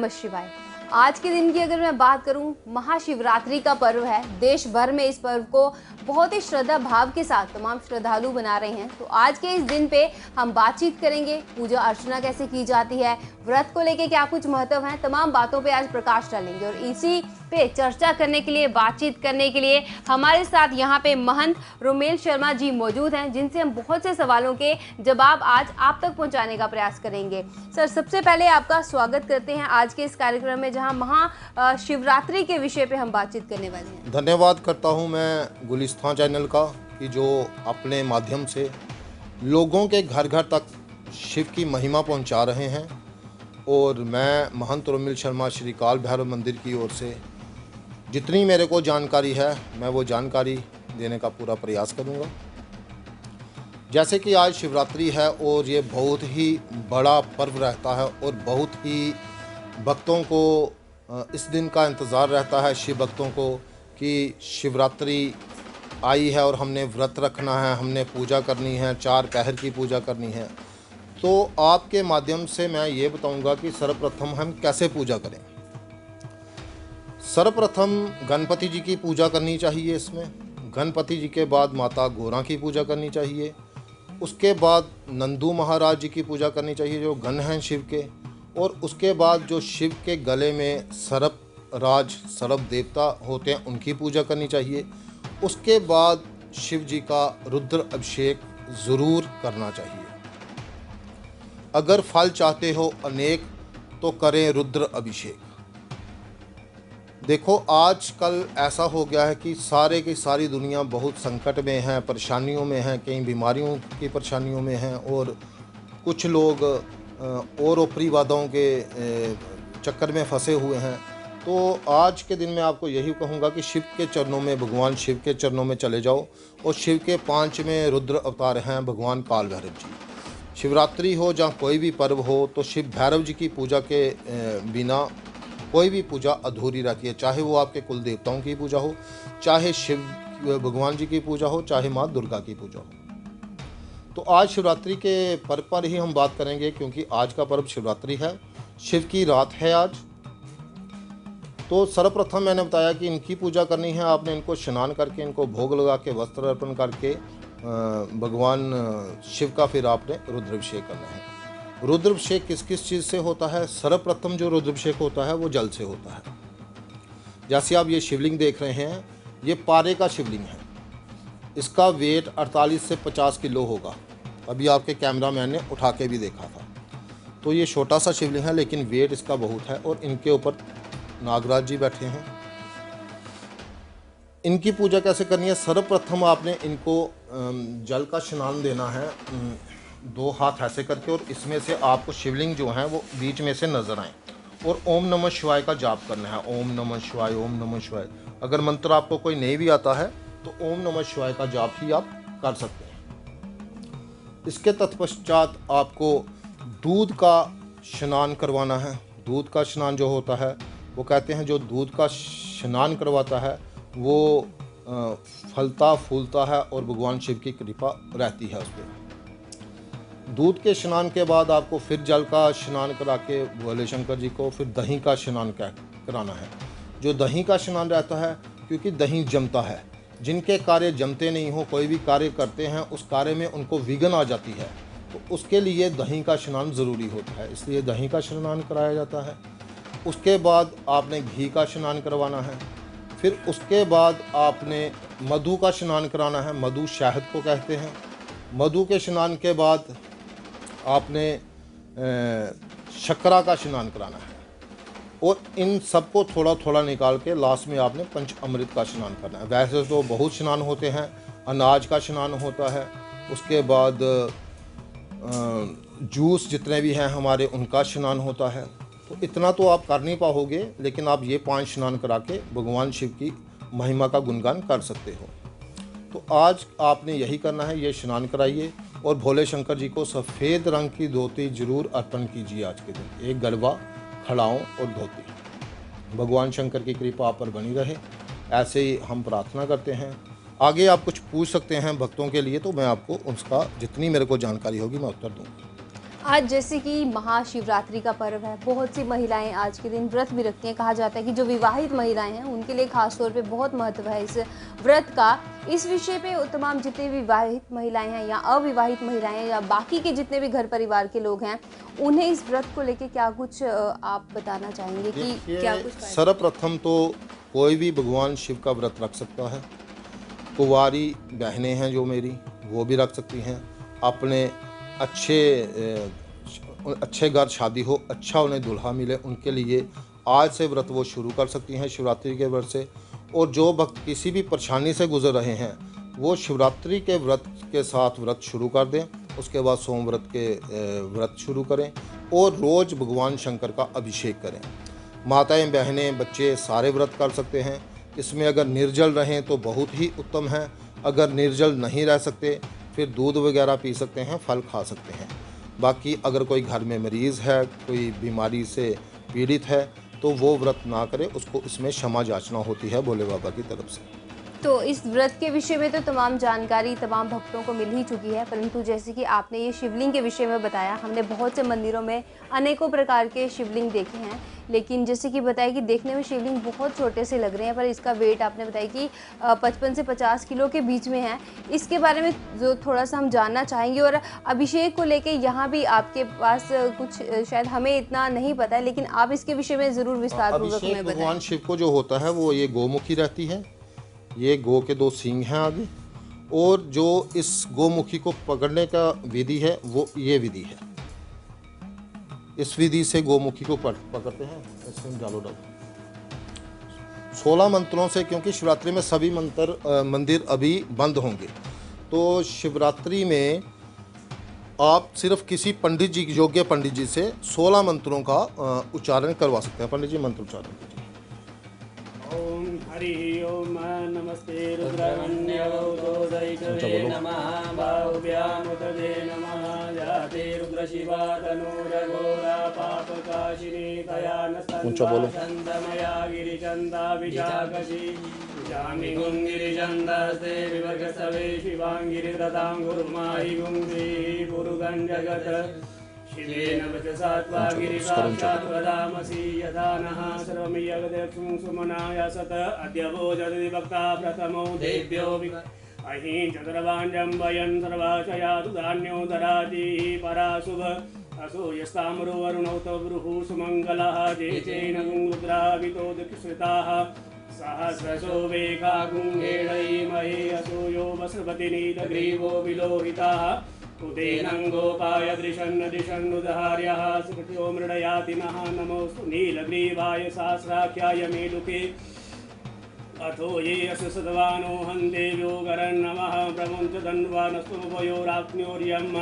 नमः शिवाय। आज के दिन की अगर मैं बात करूं, महाशिवरात्रि का पर्व है। देश भर में इस पर्व को बहुत ही श्रद्धा भाव के साथ तमाम श्रद्धालु मना रहे हैं। तो आज के इस दिन पे हम बातचीत करेंगे, पूजा अर्चना कैसे की जाती है, व्रत को लेके क्या कुछ महत्व है, तमाम बातों पे आज प्रकाश डालेंगे। और इसी पे चर्चा करने के लिए, बातचीत करने के लिए हमारे साथ यहाँ पे महंत रोमेल शर्मा जी मौजूद हैं, जिनसे हम बहुत से सवालों के जवाब आज आप तक पहुँचाने का प्रयास करेंगे। सर, सबसे पहले आपका स्वागत करते हैं आज के इस कार्यक्रम में, जहाँ महाशिवरात्रि के विषय पे हम बातचीत करने वाले हैं। धन्यवाद करता हूँ मैं गुलिस्तान चैनल का कि जो अपने माध्यम से लोगों के घर घर तक शिव की महिमा पहुँचा रहे हैं। और मैं महंत रोमेल शर्मा श्री काल भैरव मंदिर की ओर से जितनी मेरे को जानकारी है मैं वो जानकारी देने का पूरा प्रयास करूँगा। जैसे कि आज शिवरात्रि है और ये बहुत ही बड़ा पर्व रहता है और बहुत ही भक्तों को इस दिन का इंतज़ार रहता है, शिव भक्तों को, कि शिवरात्रि आई है और हमने व्रत रखना है, हमने पूजा करनी है, 4 पहर की पूजा करनी है। तो आपके माध्यम से मैं ये बताऊंगा कि सर्वप्रथम हम कैसे पूजा करें। सर्वप्रथम गणपति जी की पूजा करनी चाहिए। इसमें गणपति जी के बाद माता गौरा की पूजा करनी चाहिए। उसके बाद नंदू महाराज जी की पूजा करनी चाहिए, जो गण हैं शिव के। और उसके बाद जो शिव के गले में सर्प राज, सर्प देवता होते हैं, उनकी पूजा करनी चाहिए। उसके बाद शिव जी का रुद्र अभिषेक ज़रूर करना चाहिए। अगर फल चाहते हो अनेक तो करें रुद्र अभिषेक। देखो, आजकल ऐसा हो गया है कि सारे की सारी दुनिया बहुत संकट में है, परेशानियों में है, कई बीमारियों की परेशानियों में हैं और कुछ लोग और ऊपरी वादों के चक्कर में फंसे हुए हैं। तो आज के दिन मैं आपको यही कहूँगा कि शिव के चरणों में, भगवान शिव के चरणों में चले जाओ। और शिव के 5वें रुद्र अवतार हैं भगवान काल भैरव जी। शिवरात्रि हो जहाँ कोई भी पर्व हो, तो शिव भैरव जी की पूजा के बिना कोई भी पूजा अधूरी रहती है। चाहे वो आपके कुल देवताओं की पूजा हो, चाहे शिव भगवान जी की पूजा हो, चाहे माँ दुर्गा की पूजा हो। तो आज शिवरात्रि के पर्व पर ही हम बात करेंगे, क्योंकि आज का पर्व शिवरात्रि है, शिव की रात है आज। तो सर्वप्रथम मैंने बताया कि इनकी पूजा करनी है। आपने इनको स्नान करके, इनको भोग लगा के, वस्त्र अर्पण करके भगवान शिव का फिर आपने रुद्राभिषेक करना है। रुद्राभिषेक किस किस चीज़ से होता है? सर्वप्रथम जो रुद्राभिषेक होता है वो जल से होता है। जैसे आप ये शिवलिंग देख रहे हैं, ये पारे का शिवलिंग है। इसका वेट 48 से 50 किलो होगा। अभी आपके कैमरामैन ने उठा के भी देखा था। तो ये छोटा सा शिवलिंग है, लेकिन वेट इसका बहुत है। और इनके ऊपर नागराज जी बैठे हैं। इनकी पूजा कैसे करनी है? सर्वप्रथम आपने इनको जल का स्नान देना है, 2 हाथ ऐसे करके, और इसमें से आपको शिवलिंग जो है वो बीच में से नजर आए। और ओम नमः शिवाय का जाप करना है। ओम नमः शिवाय, ओम नमः शिवाय। अगर मंत्र आपको कोई नहीं भी आता है तो ओम नमः शिवाय का जाप ही आप कर सकते हैं। इसके तत्पश्चात आपको दूध का स्नान करवाना है। दूध का स्नान जो होता है, वो कहते हैं जो दूध का स्नान करवाता है वो फलता फूलता है और भगवान शिव की कृपा रहती है उस पर। दूध के स्नान के बाद आपको फिर जल का स्नान करा के भोले शंकर जी को फिर दही का स्नान कराना है। जो दही का स्नान रहता है, क्योंकि दही जमता है। जिनके कार्य जमते नहीं हो, कोई भी कार्य करते हैं, उस कार्य में उनको विघ्न आ जाती है, तो उसके लिए दही का स्नान ज़रूरी होता है, इसलिए दही का स्नान कराया जाता है। उसके बाद आपने घी का स्नान करवाना है। फिर उसके बाद आपने मधु का स्नान कराना है। मधु शहद को कहते हैं। मधु के स्नान के बाद आपने शक्करा का स्नान कराना है। और इन सबको थोड़ा थोड़ा निकाल के लास्ट में आपने पंच अमृत का स्नान करना है। वैसे तो बहुत स्नान होते हैं। अनाज का स्नान होता है, उसके बाद जूस जितने भी हैं हमारे, उनका स्नान होता है। तो इतना तो आप कर नहीं पाओगे, लेकिन आप ये 5 स्नान करा के भगवान शिव की महिमा का गुणगान कर सकते हो। तो आज आपने यही करना है, ये स्नान कराइए और भोले शंकर जी को सफ़ेद रंग की धोती जरूर अर्पण कीजिए आज के दिन। एक गरबा, खड़ाऊँ और धोती। भगवान शंकर की कृपा आप पर बनी रहे, ऐसे ही हम प्रार्थना करते हैं। आगे आप कुछ पूछ सकते हैं भक्तों के लिए, तो मैं आपको उसका जितनी मेरे को जानकारी होगी मैं उत्तर दूँगा। आज जैसे कि महाशिवरात्रि का पर्व है, बहुत सी महिलाएं आज के दिन व्रत भी रखती हैं। कहा जाता है कि जो विवाहित महिलाएं हैं उनके लिए खास तौर पे बहुत महत्व है इस व्रत का। इस विषय पे तमाम जितने भी विवाहित महिलाएं हैं या अविवाहित महिलाएं हैं या बाकी के जितने भी घर परिवार के लोग हैं, उन्हें इस व्रत को लेके क्या कुछ आप बताना चाहेंगे कि क्या कुछ फायदे? सर्वप्रथम तो कोई भी भगवान शिव का व्रत रख सकता है। कुंवारी बहनें हैं जो मेरी, वो भी रख सकती हैं। अपने अच्छे घर शादी हो, अच्छा उन्हें दुल्हा मिले, उनके लिए आज से व्रत वो शुरू कर सकती हैं शिवरात्रि के व्रत से। और जो भक्त किसी भी परेशानी से गुजर रहे हैं वो शिवरात्रि के व्रत के साथ व्रत शुरू कर दें। उसके बाद सोमव्रत के व्रत शुरू करें और रोज़ भगवान शंकर का अभिषेक करें। माताएं, बहनें, बच्चे सारे व्रत कर सकते हैं। इसमें अगर निर्जल रहें तो बहुत ही उत्तम है। अगर निर्जल नहीं रह सकते फिर दूध वगैरह पी सकते हैं, फल खा सकते हैं। बाकी अगर कोई घर में मरीज़ है, कोई बीमारी से पीड़ित है तो वो व्रत ना करे, उसको इसमें क्षमा याचना होती है भोले बाबा की तरफ से। तो इस व्रत के विषय में तो तमाम जानकारी तमाम भक्तों को मिल ही चुकी है, परंतु जैसे कि आपने ये शिवलिंग के विषय में बताया, हमने बहुत से मंदिरों में अनेकों प्रकार के शिवलिंग देखे हैं, लेकिन जैसे कि बताया कि देखने में शिवलिंग बहुत छोटे से लग रहे हैं, पर इसका वेट आपने बताया कि 55 से 50 किलो के बीच में है। इसके बारे में जो थोड़ा सा हम जानना चाहेंगे। और अभिषेक को लेके यहाँ भी आपके पास कुछ शायद हमें इतना नहीं पता है, लेकिन आप इसके विषय में ज़रूर विस्तार पूर्वक हमें बताएं। भगवान शिव को जो होता है वो ये गोमुखी रहती है। ये गो के 2 सींग हैं आगे, और जो इस गोमुखी को पकड़ने का विधि है वो ये विधि है। इस विधि से गोमुखी को पकड़ते हैं। इसमें डालो 16 मंत्रों से, क्योंकि शिवरात्रि में सभी मंदिर अभी बंद होंगे, तो शिवरात्रि में आप सिर्फ किसी पंडित जी, योग्य पंडित जी से 16 मंत्रों का उच्चारण करवा सकते हैं। पंडित जी मंत्र उच्चारण कीजिए। ओम हरि ओम नमस्ते रुद्रमन्योदयितवे नमः बाहुभ्यामुदे नमः जाते रुद्रशिवा तनूरघोरा पापकाशिनी कयानस्तन्मया गिरिचन्दा विशाखशी जामि गुंगिरिचन्दस्ते विवर्गसवे शिवाङ्गिरिदतां गुरुमायि गुंग्री पुरुगं जगत् शिवेन वचसात्वा गिरिसाक्षात् वदामसि यथा नः सर्वमियगदक्षं सुमनाय सत अद्य वो जगति भक्ता प्रथमो देव्यो अहीं चतुर्वाञ्जं वयं सर्वाशयातु धान्यो दराति पराशुभ असूयस्ताम्रो वरुणौ तब्रुः सुमङ्गलः जेचेन गुङ्गुद्रावितो दीक्षिताः सहस्रशो वेगा गुङ्गेणैमहे असूयो वस्रपतिनीलग्रीवो विलोहिताः उदेनङ्गोपाय दृशन्नुदहार्यः सुकृत्यो मृडयाति नः नमोऽस्तु नीलग्रीवाय सहस्राख्याय मेलुके अथो ये अस्य सद्वानो हन्देव्यो गरन्नमः प्रमुञ्च धन्वानस्तुभयोराप्न्योर्यम्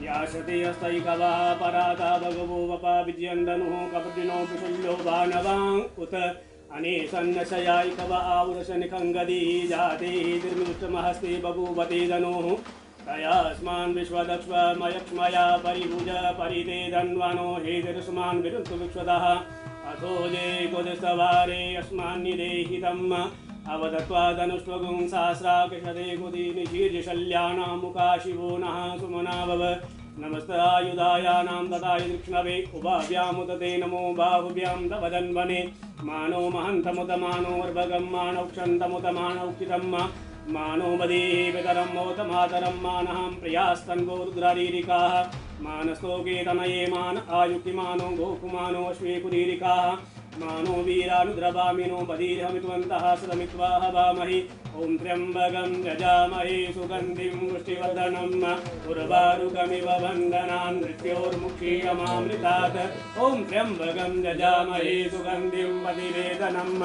याशते हस्तैकवः पराता भगवो वपा विजयन्दनुः कपटिनो कुशल्यो बाणवान् उत अनेसन्नशयायिकव आवुरशनिखङ्गदी जाते निर्मिष्टमहस्ते बभूवते धनुः तयास्मान् विश्वदक्ष्मयक्ष्मया परिभुज परिते धन्वनो हेतिरस्मान् विरुन्तु विश्वदः अथो ये कुदस्तवारे अस्मान् निदेहितम् अवदत्वा धनुष्वगुं सहस्राकृशते कुदीनिशीर्यशल्यानां मुखा शिवो नः सुमना भव नमस्तायुधायानां तथाय दृक्ष्णवे उभाभ्यामुदते नमो बाहुभ्यां तव धन्वने मानो महन्तमुत मानो वर्भगं मानौक्षन्तमुत मानौक्षितम् मानो मदीः पितरं मोत मातरं मानः प्रियास्तन्वो रुद्रारीरिकाः मानस्तोके तनये मान आयुक्तिमानो गोकुमानो अश्वेकुरीरिकाः मानो वीरानुद्रवामिनो बधीरहमित्वन्तः सदमित्वा हवामहि ॐ त्र्यम्बकं यजामहे सुगन्धिं पुष्टिवर्धनम् उर्वारुकमिव बन्धनान् मृत्योर्मुक्षीयमामृतात् ॐ त्र्यम्बकं यजामहे सुगन्धिं प्रतिवेदनम्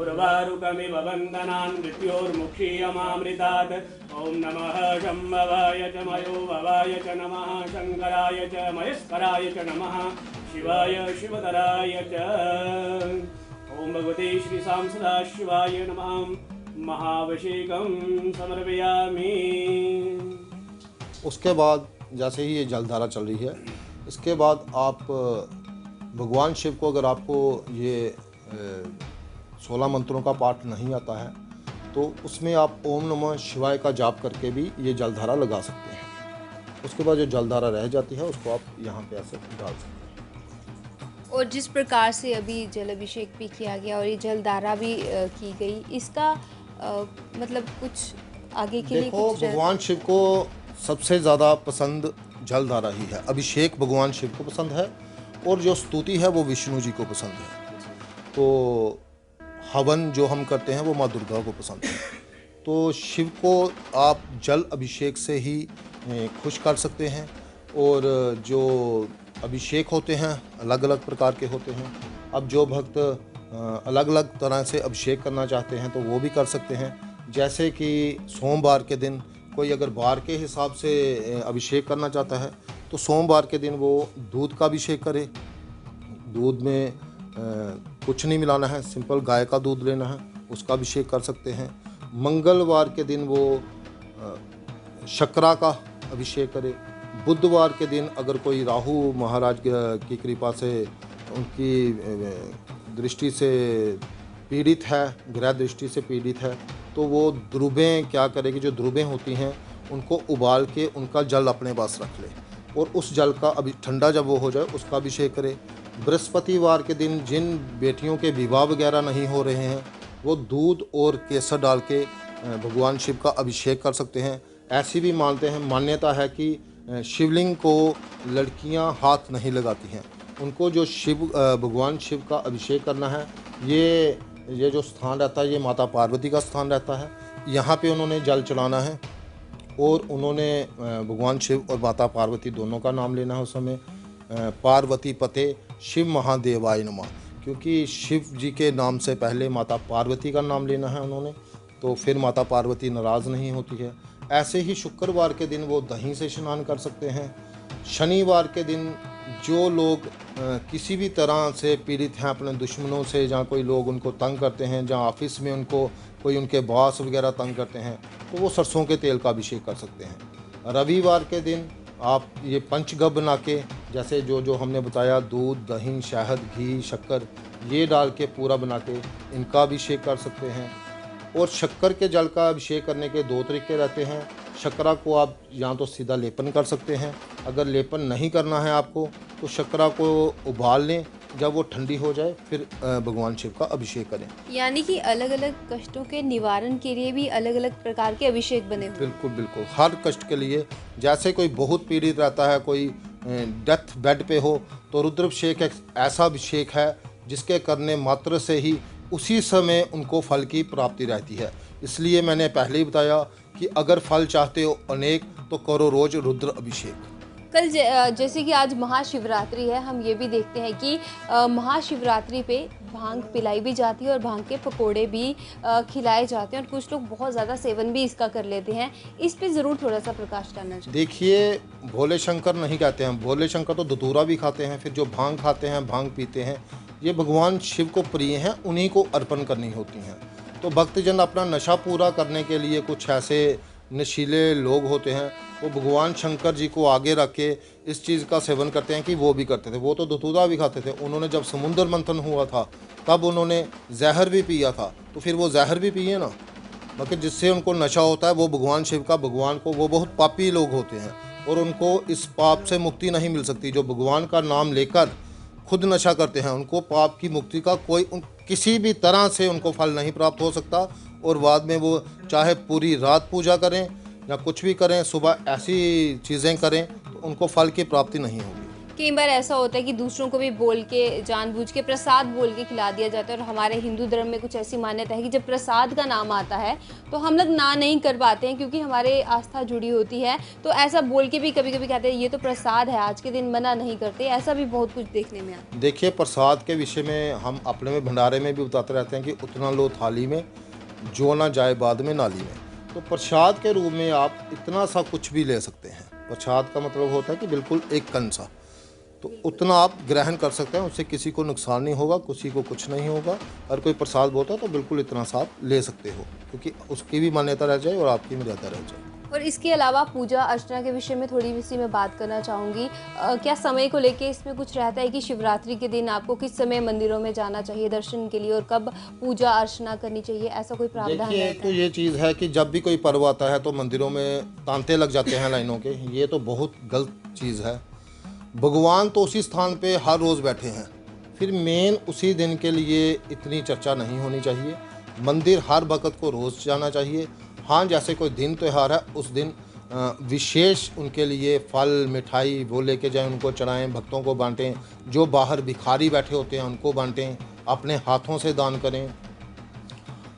उर्वारुकमिव बन्धनान् मृत्योर्मुक्षीयमामृतात् ॐ नमः शम्भवाय च मयोभवाय च नमः शङ्कराय च महेश्वराय च नमः शिवाय शिवतराय च ॐ भगवते श्री सां सदाशिवाय नमः महाभिषेकं समर्पयामि। उसके बाद जैसे ही ये जलधारा चल रही है, इसके बाद आप भगवान शिव को, अगर आपको ये 16 मंत्रों का पाठ नहीं आता है तो उसमें आप ओम नमः शिवाय का जाप करके भी ये जलधारा लगा सकते हैं। उसके बाद जो जलधारा रह जाती है उसको आप यहाँ पे ऐसे डाल सकते हैं। और जिस प्रकार से अभी जल अभिषेक भी किया गया और ये जलधारा भी की गई, इसका मतलब कुछ आगे के लिए देखो, कुछ भगवान शिव को सबसे ज़्यादा पसंद जलधारा ही है। अभिषेक भगवान शिव को पसंद है और जो स्तुति है वो विष्णु जी को पसंद है। तो हवन जो हम करते हैं वो माँ दुर्गा को पसंद है। तो शिव को आप जल अभिषेक से ही खुश कर सकते हैं। और जो अभिषेक होते हैं अलग अलग प्रकार के होते हैं। अब जो भक्त अलग अलग तरह से अभिषेक करना चाहते हैं तो वो भी कर सकते हैं। जैसे कि सोमवार के दिन कोई अगर वार के हिसाब से अभिषेक करना चाहता है तो सोमवार के दिन वो दूध का अभिषेक करे। दूध में कुछ नहीं मिलाना है, सिंपल गाय का दूध लेना है, उसका अभिषेक कर सकते हैं। मंगलवार के दिन वो शक्करा का अभिषेक करे। बुधवार के दिन अगर कोई राहु महाराज की कृपा से उनकी दृष्टि से पीड़ित है, ग्रह दृष्टि से पीड़ित है, तो वो द्रुबें क्या करेगी, जो द्रुबें होती हैं उनको उबाल के उनका जल अपने पास रख ले और उस जल का अभी ठंडा जब वो हो जाए उसका अभिषेक करे। बृहस्पतिवार के दिन जिन बेटियों के विवाह वगैरह नहीं हो रहे हैं वो दूध और केसर डाल के भगवान शिव का अभिषेक कर सकते हैं। ऐसी भी मानते हैं, मान्यता है कि शिवलिंग को लड़कियां हाथ नहीं लगाती हैं। उनको जो भगवान शिव का अभिषेक करना है, ये जो स्थान रहता है ये माता पार्वती का स्थान रहता है। यहाँ पे उन्होंने जल चढ़ाना है और उन्होंने भगवान शिव और माता पार्वती दोनों का नाम लेना है उस समय। पार्वती पते शिव महादेवाय नमः, क्योंकि शिव जी के नाम से पहले माता पार्वती का नाम लेना है उन्होंने, तो फिर माता पार्वती नाराज़ नहीं होती है। ऐसे ही शुक्रवार के दिन वो दही से स्नान कर सकते हैं। शनिवार के दिन जो लोग किसी भी तरह से पीड़ित हैं अपने दुश्मनों से, जहाँ कोई लोग उनको तंग करते हैं, जहाँ ऑफिस में उनको कोई उनके बॉस वगैरह तंग करते हैं, तो वो सरसों के तेल का अभिषेक कर सकते हैं। रविवार के दिन आप ये पंचगव्य बना के, जैसे जो हमने बताया, दूध, दही, शहद, घी, शक्कर, ये डाल के पूरा बना के इनका अभिषेक कर सकते हैं। और शक्कर के जल का अभिषेक करने के दो तरीके रहते हैं। शक्करा को आप या तो सीधा लेपन कर सकते हैं, अगर लेपन नहीं करना है आपको तो शक्करा को उबाल लें, जब वो ठंडी हो जाए फिर भगवान शिव का अभिषेक करें। यानी कि अलग अलग कष्टों के निवारण के लिए भी अलग अलग प्रकार के अभिषेक बने हुए। बिल्कुल बिल्कुल, हर कष्ट के लिए। जैसे कोई बहुत पीड़ित रहता है, कोई डेथ बेड पे हो, तो रुद्राभिषेक एक ऐसा अभिषेक है जिसके करने मात्र से ही उसी समय उनको फल की प्राप्ति रहती है। इसलिए मैंने पहले ही बताया कि अगर फल चाहते हो अनेक तो करो रोज रुद्र अभिषेक। कल जैसे कि आज महाशिवरात्रि है, हम ये भी देखते हैं कि महाशिवरात्रि पे भांग पिलाई भी जाती है और भांग के पकोड़े भी खिलाए जाते हैं और कुछ लोग बहुत ज़्यादा सेवन भी इसका कर लेते हैं। इस पे ज़रूर थोड़ा सा प्रकाश डालना चाहिए। देखिए, भोले शंकर नहीं कहते हैं, भोले शंकर तो धतूरा भी खाते हैं। फिर जो भांग खाते हैं, भांग पीते हैं, ये भगवान शिव को प्रिय हैं, उन्हीं को अर्पण करनी होती हैं। तो भक्तजन अपना नशा पूरा करने के लिए कुछ ऐसे नशीले लोग होते हैं, वो भगवान शंकर जी को आगे रख के इस चीज़ का सेवन करते हैं कि वो भी करते थे। वो तो धतूरा भी खाते थे। उन्होंने जब समुद्र मंथन हुआ था तब उन्होंने जहर भी पिया था, तो फिर वो जहर भी पिए ना, मगर जिससे उनको नशा होता है वो भगवान शिव का, भगवान को, वो बहुत पापी लोग होते हैं और उनको इस पाप से मुक्ति नहीं मिल सकती। जो भगवान का नाम लेकर खुद नशा करते हैं उनको पाप की मुक्ति का किसी भी तरह से उनको फल नहीं प्राप्त हो सकता। और बाद में वो चाहे पूरी रात पूजा करें या कुछ भी करें, सुबह ऐसी चीज़ें करें, तो उनको फल की प्राप्ति नहीं होगी। कई बार ऐसा होता है कि दूसरों को भी बोल के, जानबूझ के प्रसाद बोल के खिला दिया जाता है। और हमारे हिंदू धर्म में कुछ ऐसी मान्यता है कि जब प्रसाद का नाम आता है तो हम लोग ना नहीं कर पाते हैं, क्योंकि हमारे आस्था जुड़ी होती है। तो ऐसा बोल के भी कभी कभी कहते हैं ये तो प्रसाद है, आज के दिन मना नहीं करते। ऐसा भी बहुत कुछ देखने में आता है। देखिए, प्रसाद के विषय में हम अपने में भंडारे में भी बताते रहते हैं कि उतना लो थाली में, जो ना जाए बाद में नाली में। तो प्रसाद के रूप में आप इतना सा कुछ भी ले सकते हैं। प्रसाद का मतलब होता है कि बिल्कुल एक कण सा, तो उतना आप ग्रहण कर सकते हैं, उससे किसी को नुकसान नहीं होगा, किसी को कुछ नहीं होगा। और कोई प्रसाद बोलता है तो बिल्कुल इतना सा आप ले सकते हो, क्योंकि उसकी भी मान्यता रह जाए और आपकी मर्यादा रह जाए। और इसके अलावा पूजा अर्चना के विषय में थोड़ी सी मैं बात करना चाहूँगी। क्या समय को लेके इसमें कुछ रहता है कि शिवरात्रि के दिन आपको किस समय मंदिरों में जाना चाहिए दर्शन के लिए और कब पूजा अर्चना करनी चाहिए, ऐसा कोई प्रावधान देखिए, रहता तो है? ये चीज़ है कि जब भी कोई पर्व आता है तो मंदिरों में तांते लग जाते हैं लाइनों के। ये तो बहुत गलत चीज़ है। भगवान तो उसी स्थान पे हर रोज़ बैठे हैं, फिर मेन उसी दिन के लिए इतनी चर्चा नहीं होनी चाहिए। मंदिर हर भक्त को रोज़ जाना चाहिए। हाँ, जैसे कोई दिन त्यौहार है उस दिन विशेष उनके लिए फल मिठाई वो लेके जाएं, उनको चढ़ाएं, भक्तों को बांटें। जो बाहर भिखारी बैठे होते हैं उनको बांटें, अपने हाथों से दान करें।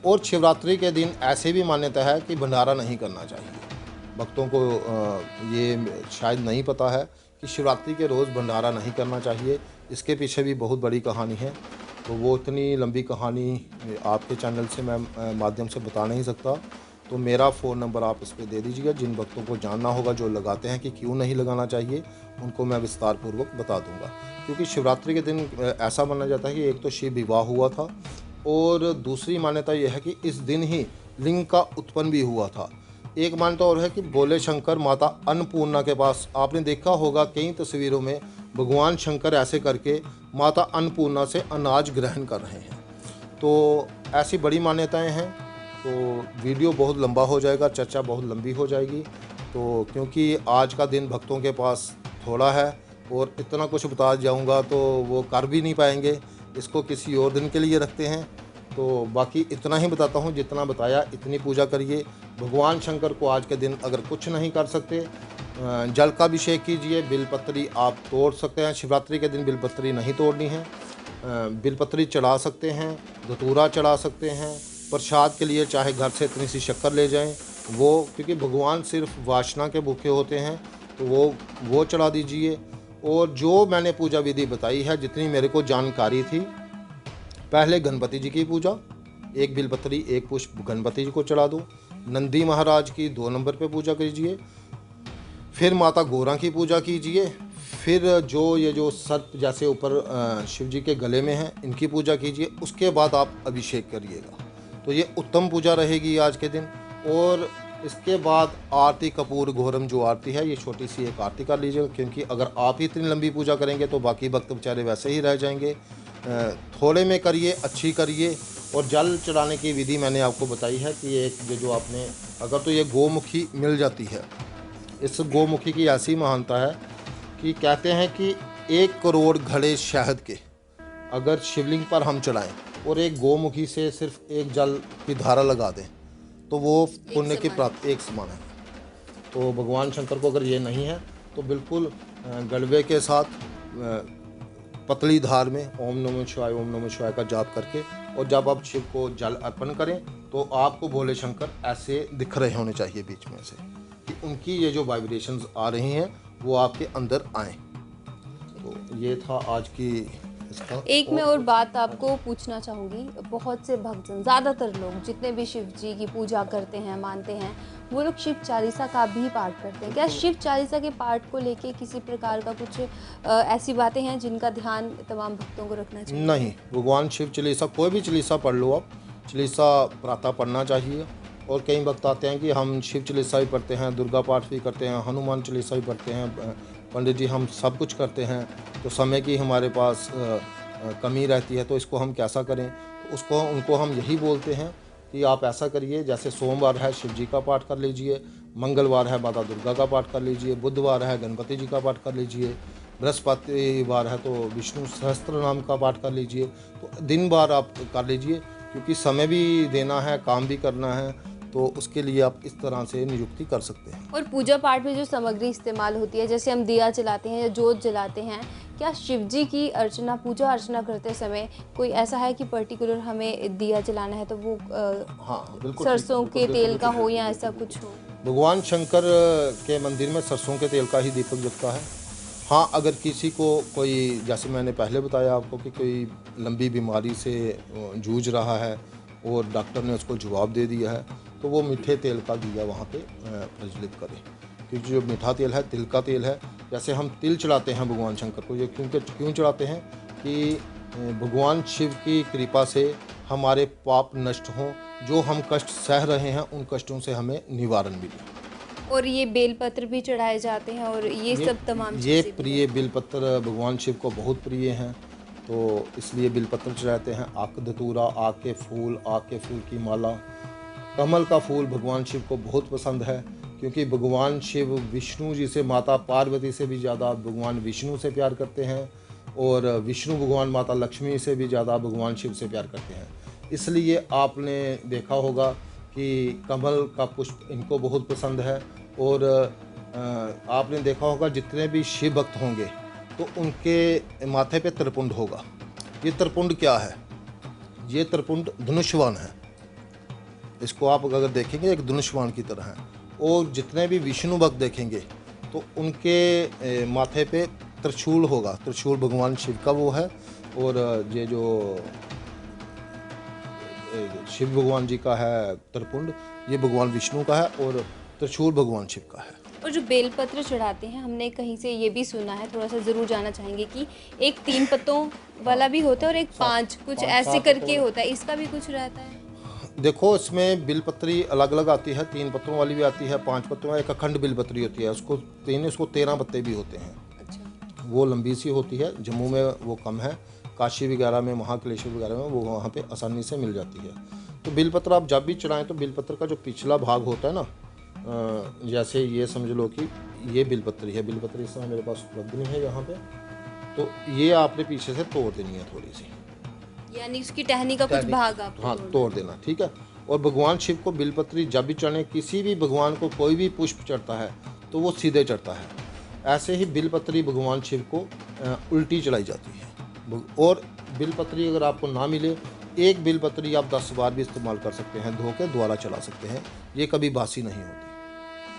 और शिवरात्रि के दिन ऐसे भी मान्यता है कि भंडारा नहीं करना चाहिए। भक्तों को ये शायद नहीं पता है कि शिवरात्रि के रोज़ भंडारा नहीं करना चाहिए। इसके पीछे भी बहुत बड़ी कहानी है, तो वो इतनी लंबी कहानी आपके चैनल से मैं माध्यम से बता नहीं सकता। तो मेरा फ़ोन नंबर आप इस पर दे दीजिएगा। जिन भक्तों को जानना होगा, जो लगाते हैं कि क्यों नहीं लगाना चाहिए, उनको मैं विस्तार पूर्वक बता दूंगा। क्योंकि शिवरात्रि के दिन ऐसा माना जाता है कि एक तो शिव विवाह हुआ था और दूसरी मान्यता यह है कि इस दिन ही लिंग का उत्पन्न भी हुआ था। एक मान्यता और है कि भोले शंकर माता अन्नपूर्णा के पास, आपने देखा होगा कई तस्वीरों में भगवान शंकर ऐसे करके माता अन्नपूर्णा से अनाज ग्रहण कर रहे हैं। तो ऐसी बड़ी मान्यताएं हैं। तो वीडियो बहुत लंबा हो जाएगा, चर्चा बहुत लंबी हो जाएगी। तो क्योंकि आज का दिन भक्तों के पास थोड़ा है और इतना कुछ बता जाऊंगा तो वो कर भी नहीं पाएंगे। इसको किसी और दिन के लिए रखते हैं। तो बाकी इतना ही बताता हूँ, जितना बताया इतनी पूजा करिए। भगवान शंकर को आज के दिन अगर कुछ नहीं कर सकते, जल का अभिषेक कीजिए। बिलपत्री आप तोड़ सकते हैं, शिवरात्रि के दिन बिलपत्री नहीं तोड़नी है। बिलपत्री चढ़ा सकते हैं, धतूरा चढ़ा सकते हैं। प्रसाद के लिए चाहे घर से इतनी सी शक्कर ले जाएं, वो, क्योंकि भगवान सिर्फ वासना के भूखे होते हैं, तो वो चढ़ा दीजिए। और जो मैंने पूजा विधि बताई है, जितनी मेरे को जानकारी थी, पहले गणपति जी की पूजा, एक बिलपत्री एक पुष्प गणपति जी को चढ़ा दो। नंदी महाराज की 2 नंबर पे पूजा कीजिए। फिर माता गौरा की पूजा कीजिए। फिर ये जो सर्प जैसे ऊपर शिव जी के गले में है, इनकी पूजा कीजिए। उसके बाद आप अभिषेक करिएगा। तो ये उत्तम पूजा रहेगी आज के दिन। और इसके बाद आरती कपूर घोरम जो आरती है, ये छोटी सी एक आरती कर लीजिएगा। क्योंकि अगर आप ही इतनी लंबी पूजा करेंगे तो बाकी भक्त बेचारे वैसे ही रह जाएंगे। थोड़े में करिए, अच्छी करिए। और जल चढ़ाने की विधि मैंने आपको बताई है कि एक जो आपने, अगर तो ये गोमुखी मिल जाती है, इस गोमुखी की ऐसी महानता है कि कहते हैं कि 1 करोड़ घड़े शहद के अगर शिवलिंग पर हम चढ़ाएं और एक गोमुखी से सिर्फ एक जल की धारा लगा दें तो वो पुण्य की प्राप्ति एक समान है। तो भगवान शंकर को अगर ये नहीं है तो बिल्कुल गलबे के साथ पतली धार में ओम नमः शिवाय का जाप करके, और जब आप शिव को जल अर्पण करें तो आपको भोले शंकर ऐसे दिख रहे होने चाहिए बीच में से, कि उनकी ये जो वाइब्रेशंस आ रही हैं वो आपके अंदर आएँ। तो ये था आज की इसका। एक मैं और बात आपको पूछना चाहूँगी। बहुत से भक्तजन, ज़्यादातर लोग जितने भी शिव जी की पूजा करते हैं, मानते हैं, वो लोग शिव चालीसा का भी पाठ करते हैं। क्या शिव चालीसा के पाठ को लेके किसी प्रकार का कुछ ऐसी बातें हैं जिनका ध्यान तमाम भक्तों को रखना चाहिए? नहीं, भगवान शिव चालीसा, कोई भी चालीसा पढ़ लो आप, चालीसा प्रातः पढ़ना चाहिए। और कई भक्त आते हैं कि हम शिव चालीसा भी पढ़ते हैं, दुर्गा पाठ भी करते हैं, हनुमान चालीसा भी पढ़ते हैं, पंडित जी हम सब कुछ करते हैं, तो समय की हमारे पास कमी रहती है, तो इसको हम कैसा करें? तो उनको हम यही बोलते हैं कि आप ऐसा करिए, जैसे सोमवार है शिव जी का पाठ कर लीजिए, मंगलवार है माता दुर्गा का पाठ कर लीजिए, बुधवार है गणपति जी का पाठ कर लीजिए, बृहस्पतिवार है तो विष्णु सहस्त्र नाम का पाठ कर लीजिए। तो दिन बार आप कर लीजिए, क्योंकि समय भी देना है, काम भी करना है, तो उसके लिए आप इस तरह से नियुक्ति कर सकते हैं। और पूजा पाठ में जो सामग्री इस्तेमाल होती है, जैसे हम दिया जलाते हैं या जोत जलाते हैं, क्या शिव जी की अर्चना, पूजा अर्चना करते समय कोई ऐसा है कि पर्टिकुलर हमें दिया जलाना है तो वो हाँ बिल्कुल, सरसों के तेल का हो या ऐसा कुछ हो? भगवान शंकर के मंदिर में सरसों के तेल का ही दीपक जगता है। हाँ, अगर किसी को कोई, जैसे मैंने पहले बताया आपको कि कोई लंबी बीमारी से जूझ रहा है और डॉक्टर ने उसको जवाब दे दिया है, तो वो मीठे तेल का दिया वहाँ पे प्रज्वलित करें। क्योंकि जो मीठा तेल है, तिल का तेल है, जैसे हम तिल चढ़ाते हैं भगवान शंकर को, ये क्यों चढ़ाते हैं कि भगवान शिव की कृपा से हमारे पाप नष्ट हों, जो हम कष्ट सह रहे हैं उन कष्टों से हमें निवारण मिले। और ये बेलपत्र भी चढ़ाए जाते हैं और ये सब तमाम ये चीज़ें भी प्रिय बेलपत्र भगवान शिव को बहुत प्रिय हैं, तो इसलिए बेलपत्र चढ़ाते हैं। आक धतूरा, आक के फूल की माला। कमल का फूल भगवान शिव को बहुत पसंद है, क्योंकि भगवान शिव विष्णु जी से, माता पार्वती से भी ज़्यादा भगवान विष्णु से प्यार करते हैं, और विष्णु भगवान माता लक्ष्मी से भी ज़्यादा भगवान शिव से प्यार करते हैं। इसलिए आपने देखा होगा कि कमल का पुष्प इनको बहुत पसंद है। और आपने देखा होगा जितने भी शिव भक्त होंगे तो उनके माथे पे त्रिपुंड होगा। ये त्रिपुंड क्या है? ये त्रिपुंड धनुष्वान है। इसको आप अगर देखेंगे एक धनुष्वान की तरह है। और जितने भी विष्णु भक्त देखेंगे तो उनके माथे पे त्रिशूल होगा। त्रिशूल भगवान शिव का वो है, और ये जो शिव भगवान जी का है त्रिपुंड, ये भगवान विष्णु का है, और त्रिशूल भगवान शिव का है। और जो बेलपत्र चढ़ाते हैं, हमने कहीं से ये भी सुना है, थोड़ा सा ज़रूर जानना चाहेंगे कि एक 3 पत्तों वाला भी होता है और एक 5 कुछ ऐसे करके होता है, इसका भी कुछ रहता है? देखो, इसमें बिलपत्री अलग अलग आती है। 3 पत्तों वाली भी आती है, 5 पत्तों, एक अखंड बिलपत्री होती है। उसको 13 पत्ते भी होते हैं। अच्छा। वो लंबी सी होती है। जम्मू में वो कम है, काशी वगैरह में, महाकालेश्वर वगैरह में वो वहाँ पे आसानी से मिल जाती है। तो बिलपत्र आप जब भी चढ़ाएं तो बिलपत्र का जो पिछला भाग होता है ना, जैसे ये समझ लो कि ये बिलपत्री है। बिलपत्री इस समय मेरे पास उपलब्ध नहीं है यहाँ पे, तो ये आपने पीछे से तोड़ देनी है थोड़ी सी, यानी उसकी टहनी का कुछ भाग आप हाँ तोड़ देना, ठीक है। और भगवान शिव को बिलपत्री जब भी चढ़े, किसी भी भगवान को कोई भी पुष्प चढ़ता है तो वो सीधे चढ़ता है। ऐसे ही बिलपत्री भगवान शिव को उल्टी चढ़ाई जाती है। और बिलपत्री अगर आपको ना मिले, एक बिलपत्री आप 10 बार भी इस्तेमाल कर सकते हैं, धो के दोबारा चला सकते हैं, ये कभी बासी नहीं होती।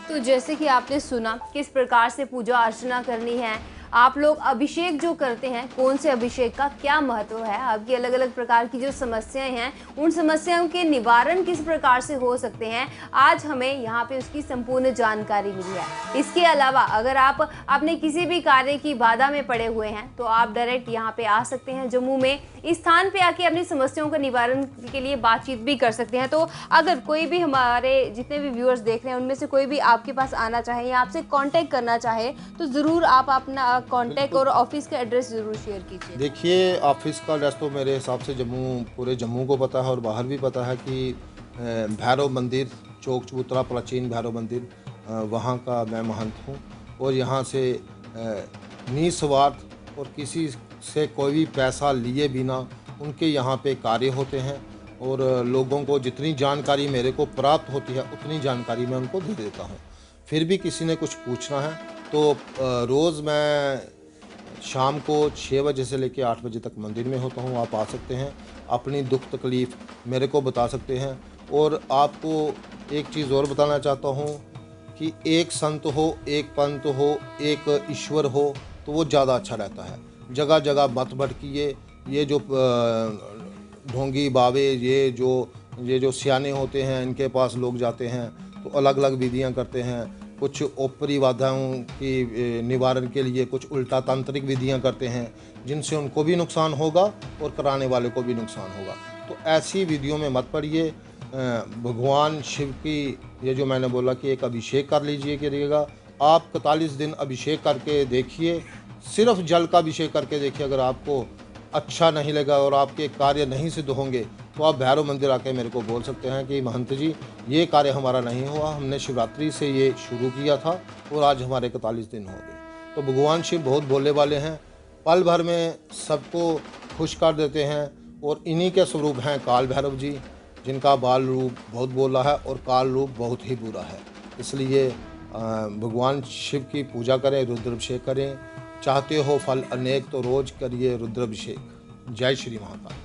तो जैसे कि आपने सुना किस प्रकार से पूजा अर्चना करनी है, आप लोग अभिषेक जो करते हैं, कौन से अभिषेक का क्या महत्व है, आपकी अलग अलग प्रकार की जो समस्याएं हैं, उन समस्याओं के निवारण किस प्रकार से हो सकते हैं, आज हमें यहाँ पे उसकी संपूर्ण जानकारी मिली है। इसके अलावा अगर आप अपने किसी भी कार्य की बाधा में पड़े हुए हैं तो आप डायरेक्ट यहाँ पे आ सकते हैं जम्मू में, इस स्थान पे आके अपनी समस्याओं का निवारण के लिए बातचीत भी कर सकते हैं। तो अगर कोई भी हमारे जितने भी व्यूअर्स देख रहे हैं उनमें से कोई भी आपके पास आना चाहे या आपसे कांटेक्ट करना चाहे तो ज़रूर आप अपना कांटेक्ट और ऑफिस का एड्रेस ज़रूर शेयर कीजिए। देखिए, ऑफिस का एड्रेस तो मेरे हिसाब से पूरे जम्मू को पता है और बाहर भी पता है कि भैरव मंदिर, चौक चबूतरा प्राचीन भैरव मंदिर, वहाँ का मैं महंत हूँ। और यहाँ से निस्वार्थ और किसी से कोई भी पैसा लिए बिना उनके यहाँ पे कार्य होते हैं, और लोगों को जितनी जानकारी मेरे को प्राप्त होती है उतनी जानकारी मैं उनको दे देता हूँ। फिर भी किसी ने कुछ पूछना है तो रोज़ मैं शाम को 6 बजे से लेकर 8 बजे तक मंदिर में होता हूँ। आप आ सकते हैं, अपनी दुख तकलीफ़ मेरे को बता सकते हैं। और आपको एक चीज़ और बताना चाहता हूँ कि एक संत हो, एक पंत हो, एक ईश्वर हो तो वो ज़्यादा अच्छा रहता है। जगह जगह मत भटकिए। ये जो ढोंगी बाबे, ये जो सियाने होते हैं, इनके पास लोग जाते हैं तो अलग अलग विधियाँ करते हैं। कुछ ऊपरी बाधाओं की निवारण के लिए कुछ उल्टा तांत्रिक विधियां करते हैं, जिनसे उनको भी नुकसान होगा और कराने वाले को भी नुकसान होगा। तो ऐसी विधियों में मत पड़िए। भगवान शिव की ये जो मैंने बोला कि एक अभिषेक कर लीजिए करिएगा। आप 41 दिन अभिषेक करके देखिए, सिर्फ जल का अभिषेक करके देखिए। अगर आपको अच्छा नहीं लगा और आपके कार्य नहीं सिद्ध होंगे तो आप भैरव मंदिर आके मेरे को बोल सकते हैं कि महंत जी ये कार्य हमारा नहीं हुआ, हमने शिवरात्रि से ये शुरू किया था और आज हमारे 41 दिन हो गए। तो भगवान शिव बहुत भोले वाले हैं, पल भर में सबको खुश कर देते हैं। और इन्हीं के स्वरूप हैं काल भैरव जी, जिनका बाल रूप बहुत बोला है और काल रूप बहुत ही बुरा है। इसलिए भगवान शिव की पूजा करें, रुद्राभिषेक करें। चाहते हो फल अनेक तो रोज करिए रुद्राभिषेक। जय श्री महाकाल।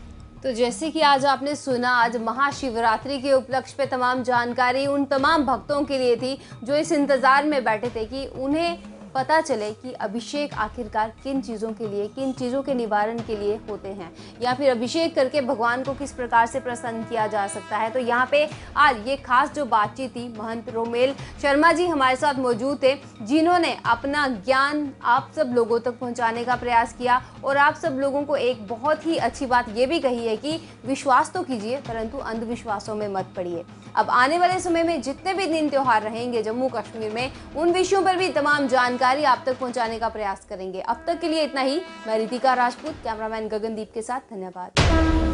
तो जैसे कि आज आपने सुना, आज महाशिवरात्रि के उपलक्ष्य पे तमाम जानकारी उन तमाम भक्तों के लिए थी जो इस इंतज़ार में बैठे थे कि उन्हें पता चले कि अभिषेक आखिरकार किन चीज़ों के लिए, किन चीज़ों के निवारण के लिए होते हैं, या फिर अभिषेक करके भगवान को किस प्रकार से प्रसन्न किया जा सकता है। तो यहाँ पे आज ये खास जो बातचीत थी, महंत रोमेल शर्मा जी हमारे साथ मौजूद थे, जिन्होंने अपना ज्ञान आप सब लोगों तक पहुँचाने का प्रयास किया और आप सब लोगों को एक बहुत ही अच्छी बात ये भी कही है कि विश्वास तो कीजिए परंतु अंधविश्वासों में मत पड़िए। अब आने वाले समय में जितने भी दिन त्योहार रहेंगे जम्मू कश्मीर में, उन विषयों पर भी तमाम जानकारी आप तक पहुंचाने का प्रयास करेंगे। अब तक के लिए इतना ही। मैं रितिका राजपूत, कैमरामैन गगनदीप के साथ, धन्यवाद।